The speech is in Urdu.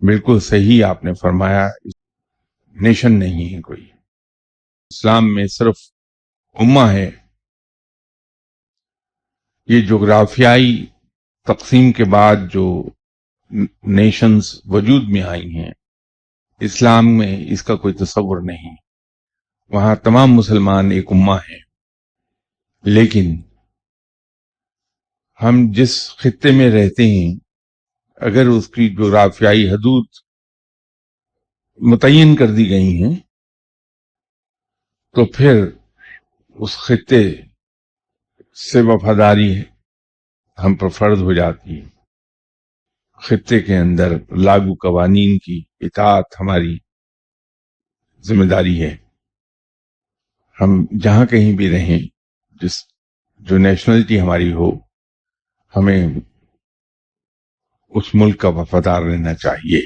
بالکل صحیح آپ نے فرمایا. نیشن نہیں ہے کوئی، اسلام میں صرف امہ ہے. یہ جغرافیائی تقسیم کے بعد جو نیشنز وجود میں آئی ہیں، اسلام میں اس کا کوئی تصور نہیں. وہاں تمام مسلمان ایک امہ ہیں. لیکن ہم جس خطے میں رہتے ہیں، اگر اس کی جغرافیائی حدود متعین کر دی گئی ہیں تو پھر اس خطے سے وفاداری ہم پر فرض ہو جاتی ہے. خطے کے اندر لاگو قوانین کی اطاعت ہماری ذمہ داری ہے. ہم جہاں کہیں بھی رہیں، جو نیشنلٹی ہماری ہو، ہمیں اس ملک کا وفادار رہنا چاہیے.